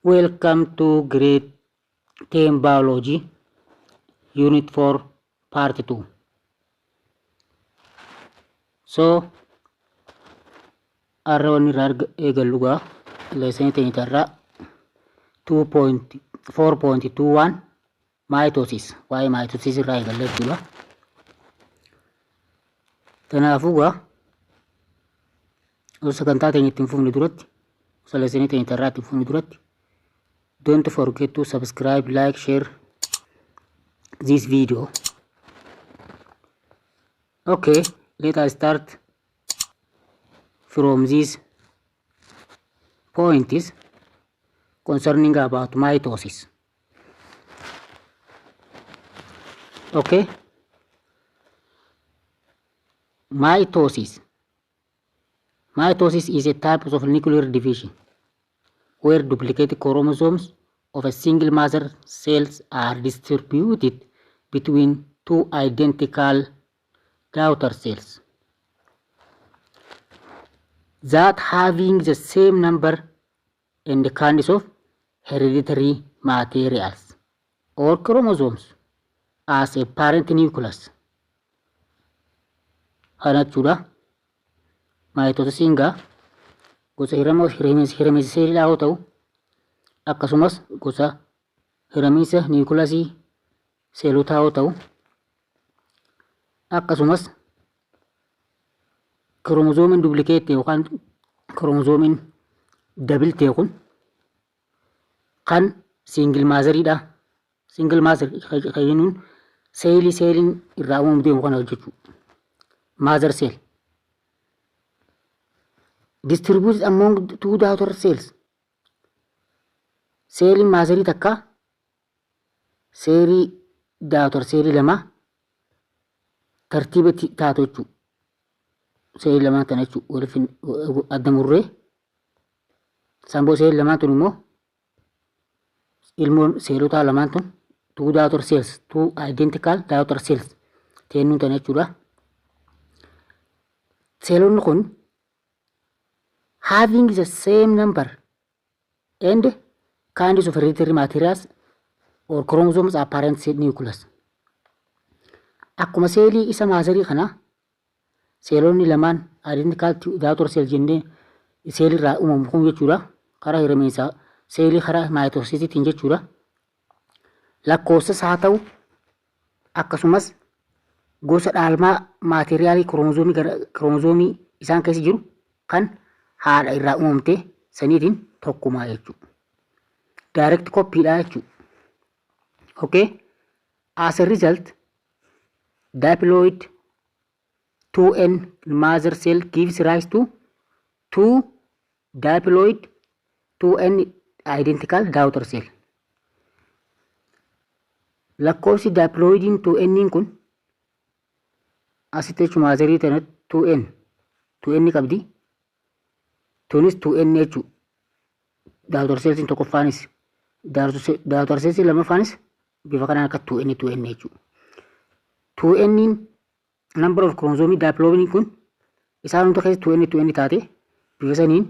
Welcome to grade 10 biology, unit 4, part 2. So, arrow egaluga lesson tenitara 4.21 mitosis. Why mitosis irraa eegalle jechuudha. Tanaafuugaa sagantaa teenya ittiin fufne duratti lesson tenitara ittiin fufne duratti don't forget to subscribe, like, share this video. Okay, let us start from this point is concerning about mitosis. Okay, mitosis is a type of nuclear division where duplicated chromosomes of a single mother cells are distributed between two identical daughter cells that having the same number and kinds of hereditary materials or chromosomes as a parent nucleus. Hanachuudha mitosis gosa hiramiinsa seelidhaa yoo ta'u akkasumas gosa hiramiinsa niikulasii seelotaa yoo ta'u akkasumas kromozoomiin duplikeette yookaan kromozoomiin dabilte kun kan single mother'idha. Single mother jennuun seeliin irraa uumamu deemu kana jechuudha. Mother cell distributed among two daughter cells. Seeliin maazarii takka seelii daughter seelii lama tartiiba taatu jechuudha. Seelii lamaan tana jechuudha waliif adda murree samboo seelii lamaan tun immoo ilmoon seelotaa lamaan tun two daughter cells, two identical daughter cells teennuun tana jechuudha. Seelonni kun having the same number and kinds of hereditary materials or chromosomes are parent nucleus. Akkuma seelii isa maazarii kana seelonni lamaan identical daughter cell jennee seelii irraa uumamu kun jechuudha. Karaa hiramiinsaa seelii karaa maayitoosiitiin jechuudha. Lakkoofsas haa ta'u akkasumas gosa dhaalmaa maateriyaalii kromoozoomii isaan keessa jiru kan haadha irraa uumamte saniitiin tokkumaa jechuudha. Direct copy'dha jechuudha. Okay, as a result diploid 2N mother cell gives rise to two diploid 2N identical daughter cell. Lakkoofsi diploidiin 2N kun asitti jechuudha maazarii tana 2N qabdi. Tunis 2N jechuudha. Daughter cellsiin tokkoffaanis daughter cellsiin lamaffaanis bifa kanaan akka 2N jechuudha. 2N number of chromosome diploid kun isaan hunda keessa 2N taate bifa saniin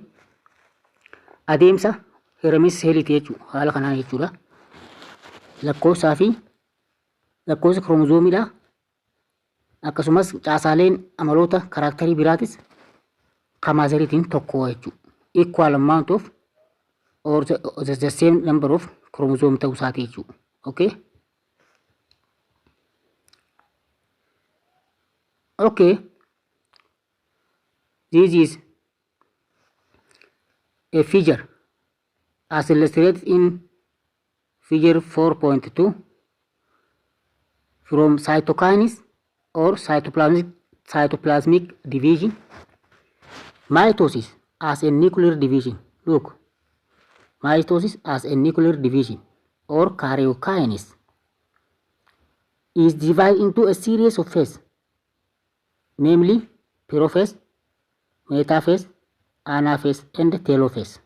adeemsa hiramiinsa seeliiti jechuudha. Haala kanaan jechuudha. Lakkoofsaa fi lakkoofsa kromozoomiidha. Akkasumas caasaaleen amaloota kaaraakterii biraatis kan maazariitiin tokko jechuudha. Equal amount of or the same number of chromosome ta'uu isaati jechuudha. Okay. Okay. This is a figure as illustrated in figure 4.2 from cytokines or cytoplasmic division. Mitosis as a nuclear division. Look, mitosis as a nuclear division or karyokinase is divided into a series of phases, namely prophase, metaphase, anaphase, and telophase.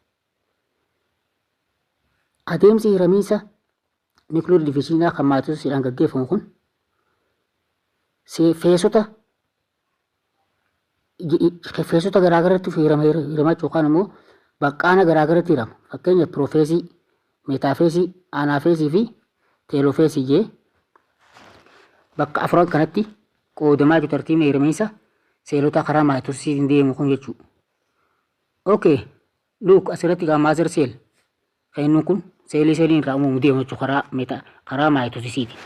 Adeemsi hiramiinsa nuclear division kan mitosisdhaan gaggeeffamu kun feesota garaagaraatti hirama jechuun immoo baqqaana garaagaraatti hirama. Fakkeenyaaf piroofeesii meetaafeesii, anaafeesii fi teeloofeesii jee bakka afran kanatti qoodamaa jiru tartiibni hirmaansa seelota karaa maayitoosiitiin deemu kun jechuudha. Okay, look asirratti gaa maazer seel kan kun seeliin irraa uumamu deemu jechuudha karaa maayitoosiitiin.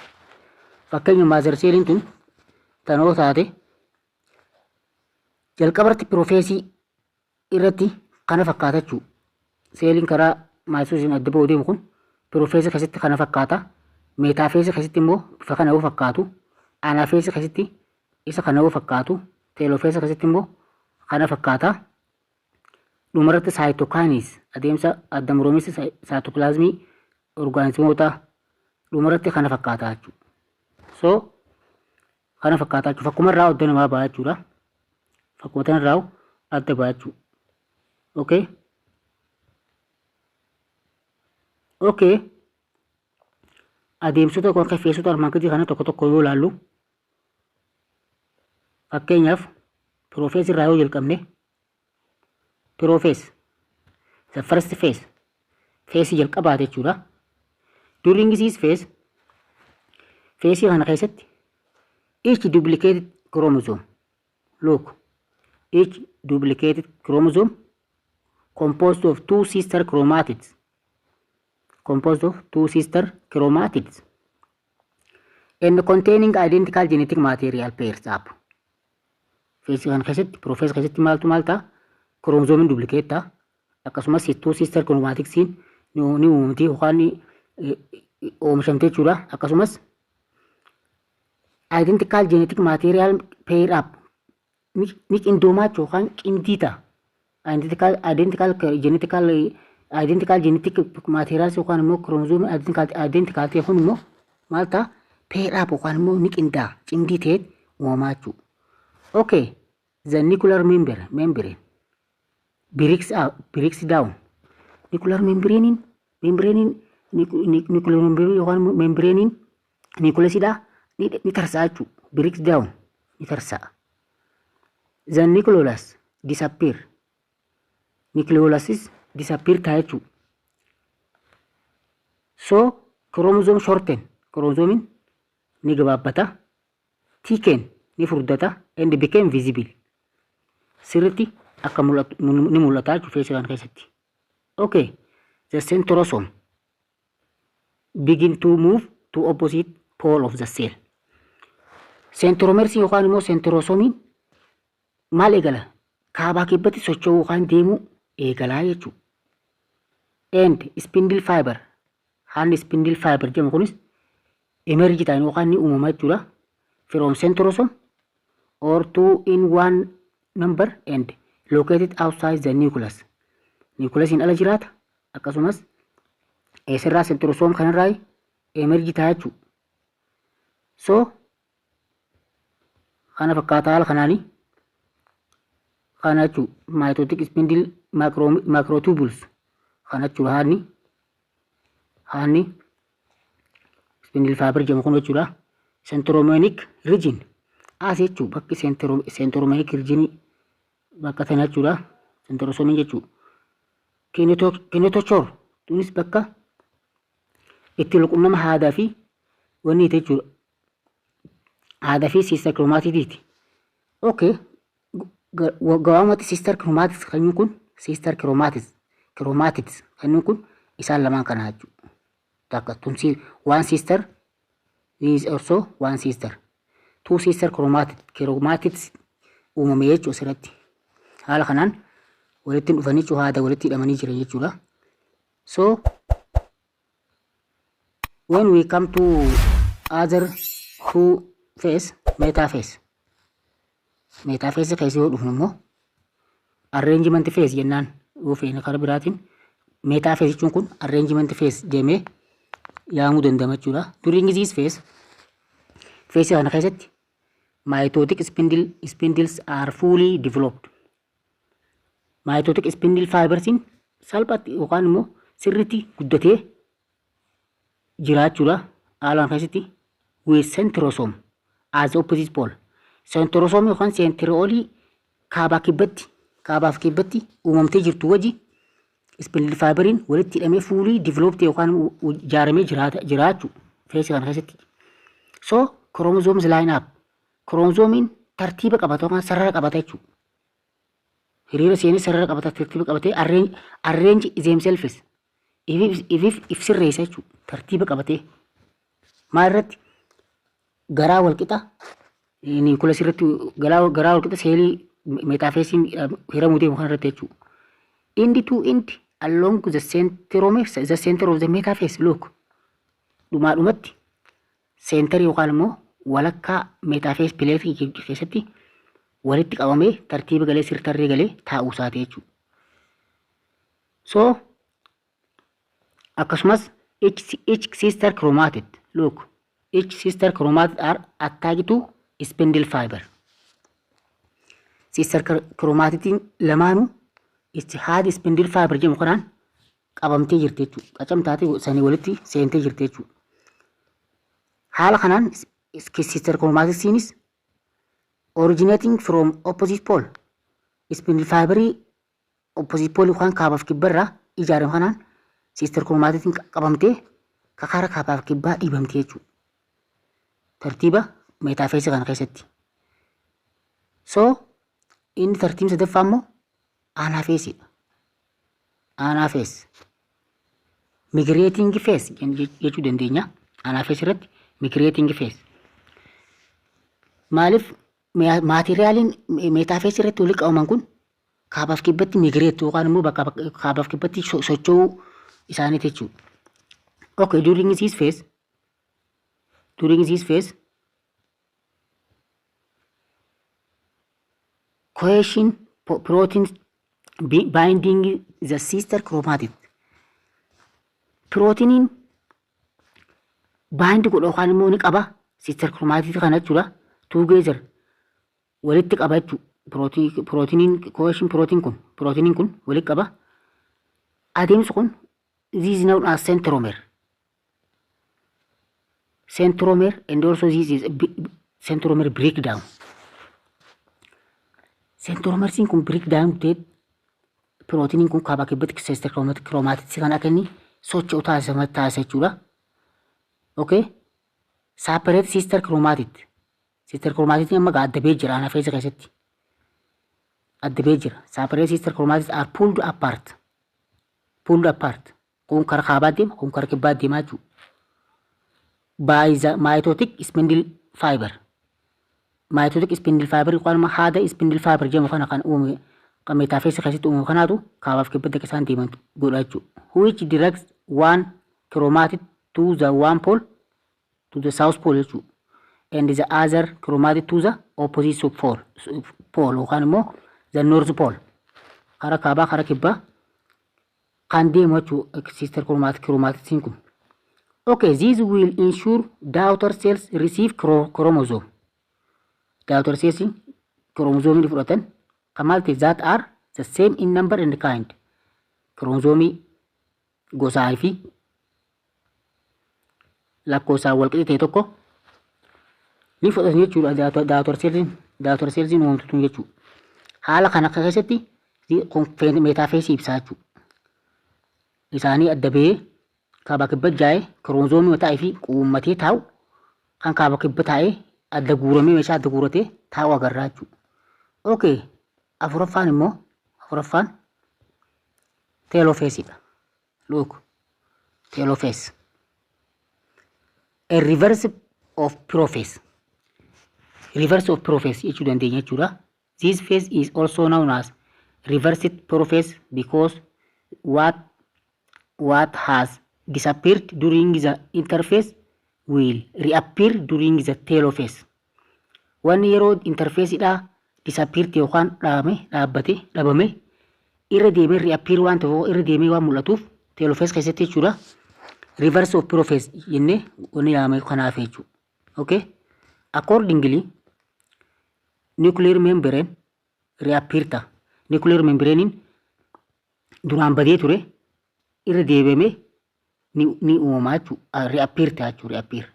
Fakkeenya maazer seeliin tun tanoo taate jalqabarratti piroofeesii irratti kana fakkaata jechuudha. Seeliin karaa maayitoosiitiin adda ba'uu deemu kun piroofeesii keessatti kana fakkaata. Meetaafeesii keessatti immoo bifa kana yoo fakkaatu. Anaafeesii keessatti isa kana yoo fakkaatu. Teeloofeesii keessatti immoo kana fakkaata. Dhumarratti saayitokaayinis adeemsa adda muroominsa saayitopilaazmii orgaanizimoota dhumarratti kana fakkaata jechuudha. So kana fakkaata jechuudha. Fakkuma irraa adda namaa ba'a jechuudha. Fakkuma tan irraa adda ba'a jechuudha. Okay. Okay. Adeemsota yookaan keeffeessota armaan gadii kana tokko tokko yoo ilaallu fakkeenyaaf piroofeesii irraa yoo jalqabne piroofees the first phase feesii jalqabaate jechuudha. During this phase feesii kana keessatti each duplicated chromosome look each duplicated chromosome composed of two sister chromatids and containing identical genetic material pairs up. Feesii kana keessatti piroofeesii keessatti maal ta'a? Kiroomozoomii duplikeet ta'a. Akkasumas two sister chromatiksiin ni uumamti yookaan oomishamte jechuudha. Akkasumas identical genetic material pair up ni qindoomaa yookaan qindii ta'a. Identical genetic materials yookaan immoo kiroomozoomii identical ta'e kun immoo maal ta'a? Pair up yookaan immoo ni qindaa cimdii ta'e uumamaa jechuudha. Okay, the nuclear membrane breaks down. Nuclear membrane yookaan membrane nucleusida ni tarsa'a jechuudha. Breaks down ni tarsa'a. The nucleolus disappear. Nucleolusis disappear ta'a jechuudha. So chromosome shorten. Chromosome ni gabaabbata. Thicken ni furdata and became visible. Sirriitti akka ni mul'ata jechuudha feesii kana keessatti. Okay, the centrosome begin to move to opposite pole of the cell. Centromersi yookaan immoo centrosomiin maal eegala? Kaabaa kibbatti socho'uu yookaan deemuu eegalaa jechuudha. And spindle fiber haalli spindle fiber jedhamu kunis emerge ta'an yookaan ni uumama jechuudha. From centrosome or two in one number and located outside the nucleus. Nucleusin ala jiraata. Akkasumas eessarraa centrosome kanarraa emerge ta'a jechuudha. So kana fakkaataa haala kanaanii kana jechuudha. Mitotic spindle microtubules kana jechuudha haanni spindle fiber jedhamu kun jechuudha. Centromeric region as jechuudha. Bakki centromeric region bakka tana jechuudha. Centrosomiin jechuudha. Kinetochore tunis bakka itti luqunnama haadaa fi wanni jechuudha. Haadaa fi sister chromatidiiti. Okay. Gabaabumatti sister chromatids kan kun sister chromatids kan kun isaan lamaan kana jechuudha. Takka tumsi one sister is also one sister. Two sister chromatids uumame jechuudha asirratti. Haala kanaan walitti dhufanii haada walitti hidhamanii jiran jechuudha. So when we come to other two phase, metaphase keessa yoo dhufnu immoo arrangement phase jennaan yoo feene karaa biraatiin metaphase jechuun kun arrangement phase deemee yaamuu danda'ama jechuudha. During this phase kana keessatti mitotic spindles are fully developed. Mitotic spindle fibersin salphatti yookaan immoo sirriitti guddatee jiraachuudha. Haalaan keessatti with centrosome as opposite pole. Centrosome yookaan centriolii kaabaaf kibbatti uumamtee jirtu wajji spindle fiberin walitti hidhamee fully developed yookaan ijaaramee jiraachuu feesii kana keessatti. So chromosomes line up. Chromosomiin tartiiba qabata yookaan sarara qabata jechuudha. Hiriira seenii sarara qabata tartiiba qabatee arrange themselves if sirreessa jechuudha. Tartiiba qabatee maal irratti garaa walqixa niikulas irratti garaa walqixa seelii metaafeesiin hiramu deemu kan irratti jechuudha. End to end along the center of the metaphase. Look, dhumatti seentarii yookaan immoo walakkaa metaphase pileetii keessatti walitti qabamee tartiiba galee sirtarree galee taa'uu isaati jechuudha. So akkasumas each sister chromatid. Look, each sister chromatid are attached to spindle fiber. Sister chromatidin lamaanuu itti haadi spindle fiber jedhamu kanaan qabamtee jirti jechuudha. Qacamtaatee sanii walitti seentee jirti jechuudha. Haala kanaan sister chromatidsiinis originating from opposite pole. Spindle fiberii opposite pole yookaan kaabaaf kibbarraa ijaarame kanaan sister chromatidin qabamtee kakara kaabaaf kibbaa dhiibamtee jechuudha. Tartiiba metaafeesii kana keessatti. So inni tartiibni sadaffaa immoo anaafeesidha. Anaafees. Migrating phase jechuu dandeenya. Anaafees irratti migrating phase. Maaliif maateriyaaliin metaafees irratti walitti qabaman kun kaabaaf kibbatti migireetu yookaan immoo bakka kaabaaf kibbatti socho'uu isaaniiti jechuudha. Okay, during this phase, cohesion proteins binding the sister chromatid. Proteiniin bind godha yookaan immoo ni qaba sister chromatid kana jechuudha. Together walitti qaba jechuudha. Proteiniin kun walitti qaba. Adeemsi kun this is known as centromere. Centromere and also this is centromere breakdown. Centromersiin kun breakdown ta'e proteiniin kun kaabaa kibbatti sister chromatid kan akka inni socho'u taasisa jechuudha. Okay. Separate sister chromatid. Sister chromatid amma adda bee jira anaafeesa keessatti. Adda bee jira. Separate sister chromatid are pulled apart. Kun karaa kaabaa deema, kun karaa kibbaa deemaa jechuudha. By the mitotic spindle fiber. Mitotic spindle fiber yookaan haada spindle fiber jedhamu kana kan uume kan metaafeesa keessatti uumamu kanaatu kaabaaf kibbatti akka isaan deeman godha jechuudha. Which directs one chromatid to the one pole, to the south pole jechuudha. And the other chromatid to the opposite pole yookaan immoo the north pole. Karaa kaabaa karaa kibbaa kan deemu jechuudha sister chromatidsiin kun. Okay, this will ensure daughter cells receive chromosome. Daughter cells chromosome fudhatan kamalti that are the same in number and kind. Chromosome gosaa fi lakkoofsaan wal qixa ta'e tokko ni fudhatan jechuudha. Daughter cells uumamtuun jechuudha. Haala kana keessatti metaafeesii ibsaa jechuudha. Isaanii adda bahee kaabaa kibba jaa'ee chromosoomii mataa fi quummatee taa'u kan kaabaa kibba taa'ee adda guuramee meeshaa adda guuratee taa'u agarraa jechuudha. Okay, afuraffaan teelofeesidha. Look, teelofees. A reverse of prophase. Reverse of prophase jechuu dandeenya jechuudha. This phase is also known as reversed prophase because what has disappeared during the interphase will reappear during the telophase. Waan yeroo interphaseidha disappear yookaan dhabame irra deemee reappear waan ta'u irra deemee waan mul'atuuf telophase keessatti jechuudha. Reverse of prophase jennee wanni yaame kanaaf jechuudha. Okay? Accordingly, nuclear membrane reappear ta'a. Nuclear membrane duraan badee ture irra deebamee ni uumamaa jechuudha. Reappear ta'a jechuudha. Reappear.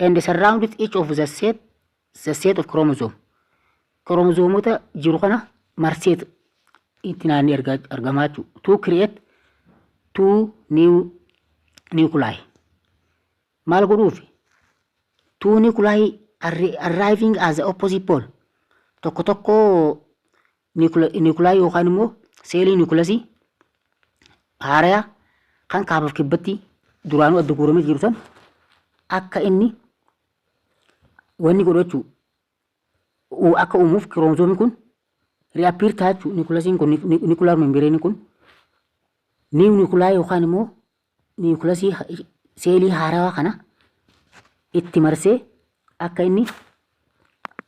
And surrounded each of the set of chromosome. Chromosoomota jiru kana marseet itti naannee argamaa jechuudha. To create two new nuclei. Maal godhuufi two nuclei arriving as the opposite pole. Tokko tokko nuclei yookaan immoo seelii nucleusii haaraya kan kaabaaf kibbatti duraanuu adda guuramee jiru san akka inni wanni godhachuu akka uumuuf kiroomosoomii kun reappear taachuu nucleusiin kun nuclear membrane kun new nuclei yookaan immoo nucleusii seelii haarawaa kana itti marsee akka inni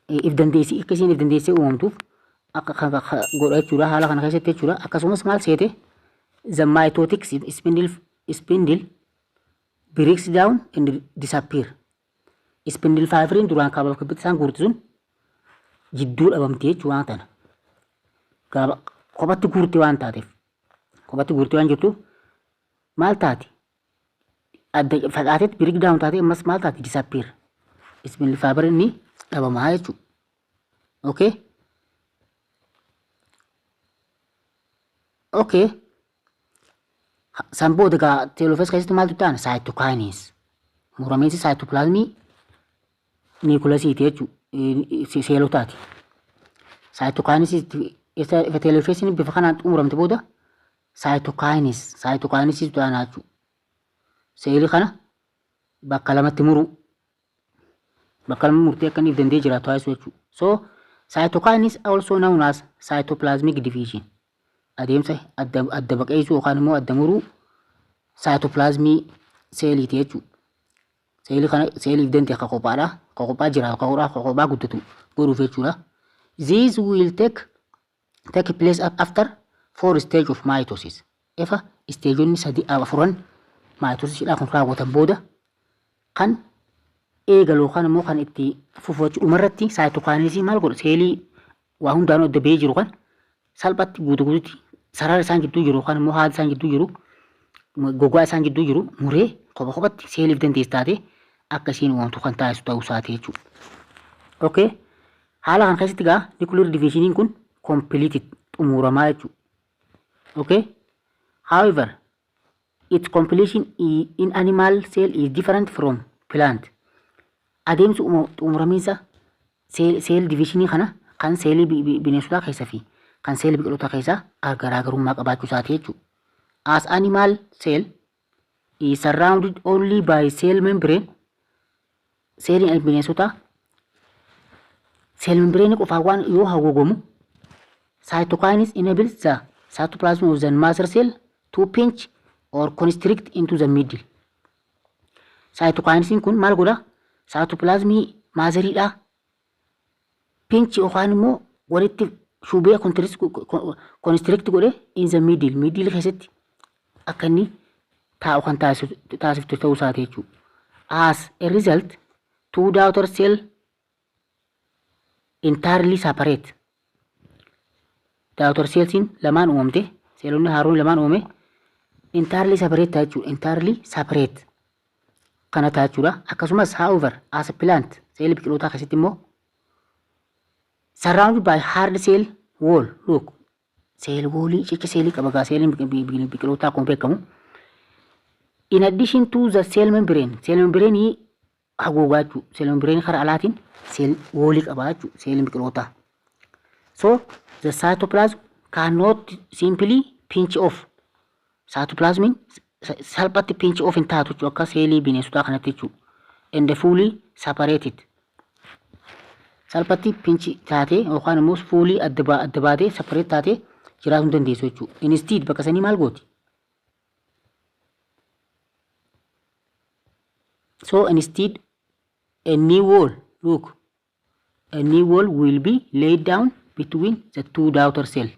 if dandeessee uumamtuuf akka godha jechuudha haala kana keessatti jechuudha. Akkasumas maal seete the mitotic spindle breaks down and disappear. Spindle fiberin duraan kaabaaf kibbatti isaan guurti sun jidduu dhabamti jechuudha waan tana. Kophatti guurti waan taateef kophatti guurti waan jirtuuf maal taati? Adda fagaateetti break down taatee ammas maal taati? Disappear. Spindle fiberin ni dhabamaa jechuudha. Okay? Okay. San booda egaa teeloofees keessatti maaltu ta'an? Cytokines. Muramiinsi cytoplasmii nucleusiiti jechuudha. Seelotaati. Cytokines ifa teeloofeesiin bifa kanaan xumuramte booda cytokines ta'an jechuudha. Seelii kana bakka lamatti muruu. Bakka lama murtee akka inni if danda'ee jiraatu taasisuu jechuudha. So cytokines also known as cytoplasmic division. Adeemsa adda baqeessuu yookaan immoo adda muruu cytoplasmii seeliiti jechuudha. Seelii kana seeliif danda'e akka qophaadha. Akka qophaa jiraatu akka qophaa guddatu godhuuf jechuudha. These will take place after 4 stage of mitosis. Efa isteejonni 3-4 mitosisdhaa kun raawwatan booda kan eegalu yookaan immoo kan itti fufu dhumarratti cytokinesii maal godha? Seelii waa hundaanuu adda ba'ee jiru kan salphatti guutuutti sarara isaan gidduu jiru yookaan immoo haala isaan gidduu jiru gogaa isaan gidduu jiru muree kophatti seeliif dandeessu taate akka isheen uumamtu kan taasisu ta'uu isaati jechuudha. Okay. Haala kan keessatti egaa nuclear divisioniin kun completed xumuramaa jechuudha. Okay. However, its completion in animal cell is different from plant. Adeemsi xumuramiinsa seel divisionii kana kan seelii bineensotaa keessa fi kan seelii biqilootaa keessa garaagarummaa qabaachuu isaati jechuudha. As animal cell is surrounded only by cell membrane. Seeliin bineensotaa cell membrane qofaan waan yoo haguugamu cytokines enables the cytoplasm of the mother cell to pinch or constrict into the middle. Cytokinesiin kun maal godha? Cytoplasmii maazariidhaa pinch yookaan immoo walitti shubee constrict godhe in the middle keessatti akka inni taa'u kan taasiftu ta'uu isaati jechuudha. As a result, two daughter cell entirely separate. Daughter cellsiin lamaan uumamte, seelonni haaroon lamaan uumame entirely separate jechuudha. Entirely separate kana jechuudha. Akkasumas however as a plant seelii biqilootaa keessatti immoo surrounded by hard cell wall. Look, cell wallii cicha seelii qaba gaa seeliin biqilootaa kun beekamu. In addition to the cell membrane haguugaa jechuudha. Cell membrane karaa alaatiin cell wallii qaba jechuudha seeliin biqilootaa. So the cytoplasm cannot simply pinch off. Cytoplasmin salphatti pinch off hin taatu jechuudha akka seelii bineensotaa kanatti jechuudha. And fully separated. Salphatti pinch taatee yookaan immoo fully adda baatee separate taatee jiraachuu dandeessu jechuudha. Instead bakka sanii maal gooti? So instead a new wall, look, a new wall will be laid down between the two daughter cell.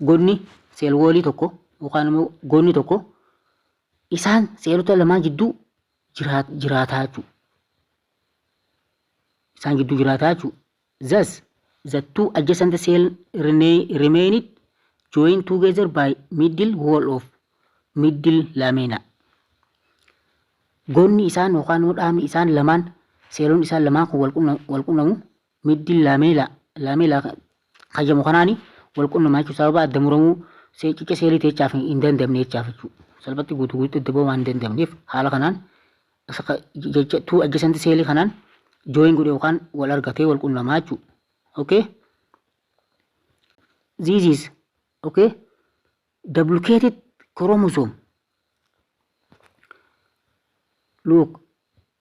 Gonni cell wallii tokko yookaan immoo gonni tokko isaan seelota lamaan gidduu jiraataa jechuudha. Isaan gidduu jiraataa jechuudha. Thus, the two adjacent cells remained joined together by middle wall of middle lamina. Gonni isaan yookaan immoo dhaabni isaan lamaan seelonni isaan lamaan kun wal qunnamu middle lamina qayyamu kanaani wal qunnamaa jechuudha. Sababa adda muramuu ciccee seelii teechaaf hin dandamne jechaaf jechuudha. Salphatti guutuu daddaboo waan hin dandamneef haala kanaan jecha tuu adjacent seelii kanaan join godhe yookaan wal argatee wal qunnamaa jechuudha. Okay? This is okay duplicated chromosome. Look,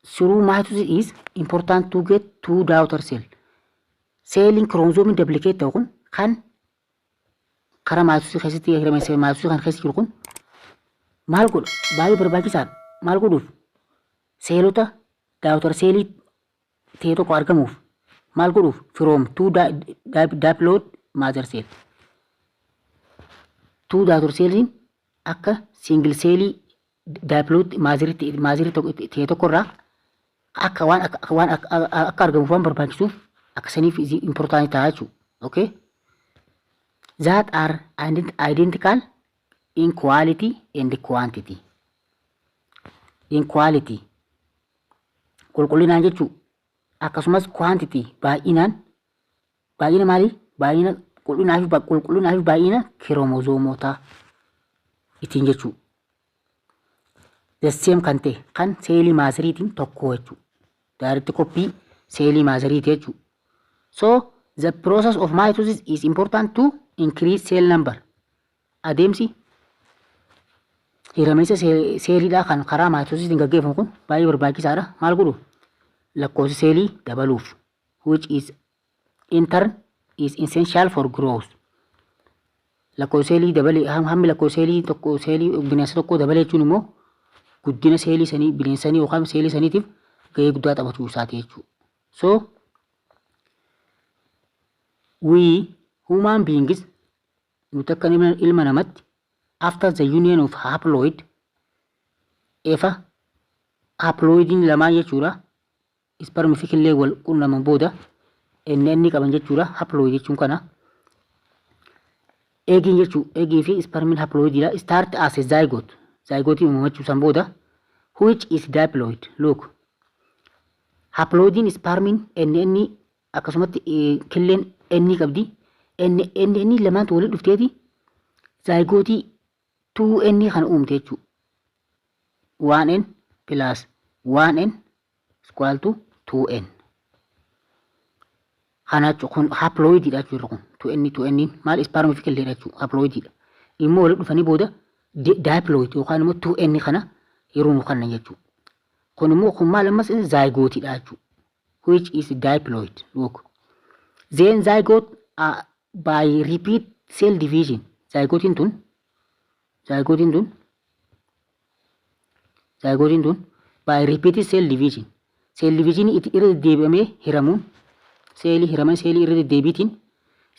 through mitosis is important to get two daughter cell. Selling chromosome duplicate ta'u kun kan karaa mitosis keessatti hiramee mitosis kan keessa jiru kun maal godha? Baay'ee barbaachisaadha. Maal godhuuf? Seelota daughter cellii ta'e tokko argamuuf maal godhuuf? From two diploid mother cell. Two daughter cells akka single cellii diploid mother ta'e tokko irraa akka waan akka argamuuf waan barbaachisuuf akka saniif important ta'a jechuudha. Okay? That are identical in quality and quantity. In quality qulqullinaan jechuudha. Akkasumas quantity baay'ina maalii? Baay'ina qulqullinaaf baay'ina kiromozoomotaa ittiin jechuudha. The same kan ta'e kan seelii maaziriitiin tokko jechuudha. Direct copy seelii maaziriiti jechuudha. So the process of mitosis is important to increase cell number. Adeemsi hiraminsa seeliidhaa kan karaa mitosisiin gaggeeffamu kun baay'ee barbaachisaadha. Maal godhu? Lakkoofsa seelii dabaluuf, which is in turn is essential for growth. Lakkoofsa seelii dabalee hammi lakkoofsa seelii tokko seelii bineensa tokko dabalee jechuun immoo guddina seelii sanii bineensanii yookaan seelii saniitiif gahee guddaa taphachuu isaati jechuudha. So we human beings nuti akka ilma namatti after the union of haploid efa haploidiin lamaan jechuudha. Sperm fi killee wal qunnaman booda inni qaban jechuudha. Haploid jechuun kana eegiin jechuudha. Eegii fi spermiin haploididha. Start as a zygote. Zygote uumamachuu san booda which is diploid. Look, haploidiin spermiin inni akkasumatti killeen inni qabdi. Inni lamaan waliin dhufteeti zygote 2n kan uumte jechuudha. 1n plus 1n equal to 2n. Kana kun haploididha jechuudha kun 2n maal sperm fi killee jechuudha haploididha. Immoo waliin dhufanii booda diploid yookaan immoo 2n kana yeroo kannan jechuudha. Kun immoo kun maal ammas zygotedha jechuudha. Which is diploid. Look. Then zygote by repeat cell division. Zygote tun by repeated cell division. Cell division it irra deebi'amee hiramuun seelii hiraman seelii irra deebiitiin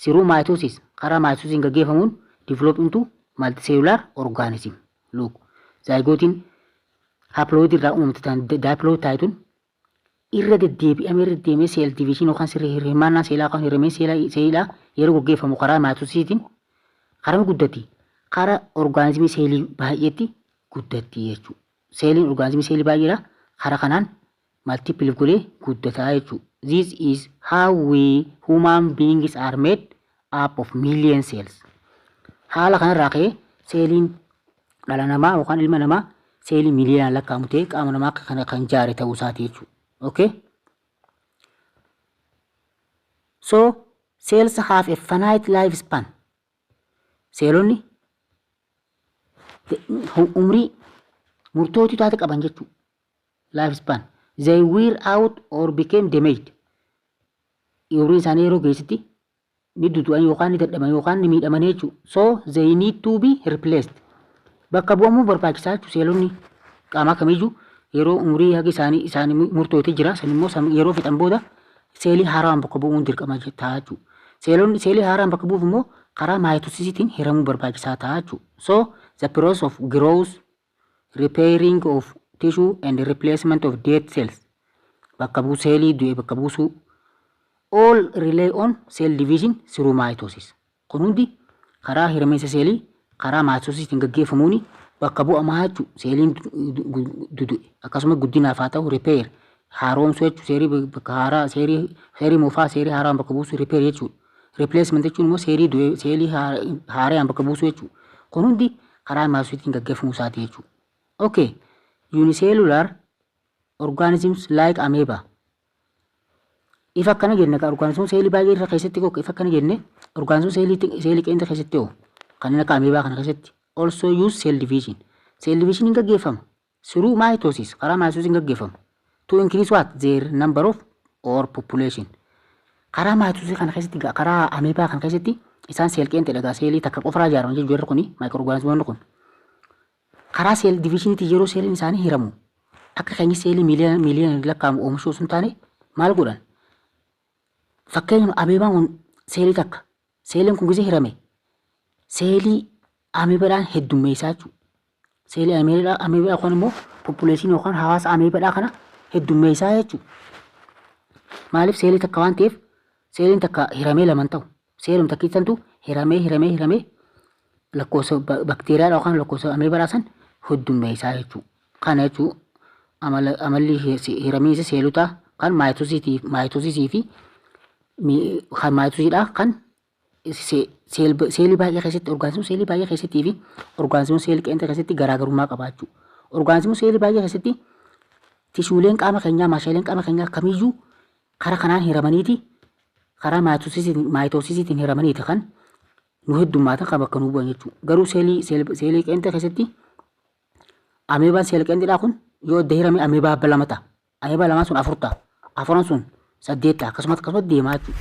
through mitosis karaa mitosisiin gaggeeffamuun develop into multicellular organism. Look, zygotiin haploid irraa uumamte ta'an diploid taatun irra deddeebi'amee cell division yookaan hirmaannaa seelaa kan hiramee seelaa yeroo gaggeeffamu karaa mitosisiitiin karaa guddatti karaa organismii seelii baay'eetti guddatti jechuudha. Seeliin organismii seelii baay'eedha. Karaa kanaan multiple godhee guddataa jechuudha. This is how we human beings are made up of million cells. Haala kanarraa ka'ee seeliin dhala namaa yookaan ilma namaa seelii miliyoonaan lakkaa'amu ta'ee qaama namaa kan ijaare ta'uu isaati jechuudha. Okay? So cells have a finite lifespan. Seelonni umrii murtootii taate qaban jechuudha. Lifespan. They wear out or became damaged. Umriin isaanii yeroo geessitti ni dudu'an yookaan ni dadhaban yookaan ni miidhaman jechuudha. So they need to be replaced. Bakka bu'amuu barbaachisaa jechuudha. Seelonni qaamaa kamiyyuu yeroo umrii hagi isaanii murtootii jira. San immoo yeroo fixan booda seelii haaraan bakka bu'uun dirqama ta'a jechuudha. Seelii haaraan bakka bu'uuf immoo karaa mitosisiitiin hiramuu barbaachisaa ta'a jechuudha. So the process of growth, repairing of tissue and replacement of dead cells bakka bu'uu seelii du'e bakka buusuu all rely on cell division through mitosis. Kun hundi karaa hiraminsa seelii karaa mitosisiitiin gaggeeffamuuni bakka bu'amaa jechuudha. Seeliin dudu'e akkasuma guddinaaf haa ta'u repair haaromsuu jechuudha. Seerii bakka haaraa seerii moofaa seerii haaraan bakka buusuu repair jechuudha. Replacement jechuun immoo seerii du'e seelii haaraan bakka buusuu jechuudha. Kun hundi karaa maayitoosiitiin gaggeeffamuu isaati jechuudha. Okay, unicellular organisms like amoeba. If akkana jenne organism seelii baay'ee irra keessatti koo if akkana jenne organism seelii qeenxa keessatti hoo kanneen akka amoeba kana keessatti also use cell division. Cell division hin gaggeeffama through mitosis karaa mitosis hin gaggeeffama to increase what their number of or population. Karaa mitosis kana keessatti karaa amoeba kana keessatti isaan seel qeenxa dhagaa seelii takka qofaraa ijaaraman jechuudha kuni microorganismoonni kun. Karaa cell division ti yeroo seeliin isaanii hiramu akka keenya seelii miiliyoona lakkaa'amu oomishuu sun taane maal godhan? Fakkeenyaaf amoebaan kun seelii takka seeliin kun gisee hirame seelii amoebaadhaan heddummeessaa jechuudha. Seelii amoebaa kun immoo population yookaan hawaasa amoebaadhaa kana heddummeessaa jechuudha. Maaliif seelii takka waan ta'eef seeliin takka hiramee laman ta'u seelum takkiisantu hiramee lakkoofsa bakteeriyaa yookaan lakkoofsa amoebaadhaa san heddummeessaa jechuudha. Kana jechuun amalli hiramiinsa seelotaa kan maayitoosisii fi kan maayitoosiidha kan seelii baay'ee keessatti orgaanizimii seelii baay'ee keessattii fi orgaanizimii seelii qeenxa keessatti garaagarummaa qabaachuu. Orgaanizimii seelii baay'ee keessatti tishuuleen qaama keenyaa maashaaleen qaama keenyaa kamiyyuu karaa kanaan hiramaniiti karaa maayitoosisiitiin hiramaniiti kan nu heddummaatan kan bakka nu bu'an jechuudha. Garuu seelii qeenxa keessatti amoebaan seelii qeenxidhaa kun yoo adda hirame amoebaa abba lama ta'a. Amoebaa lamaan sun afur ta'a. Afuran sun 8 akkasumas deemaa jechuudha.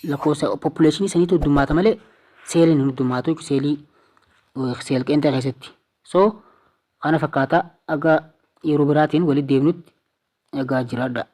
Lakkoofsa population saniitu heddummaata malee seeliin hin heddummaatu jechuudha seelii qeenxa keessatti. So kana fakkaata aga yeroo biraatiin walitti deemnutti egaa jiraadha.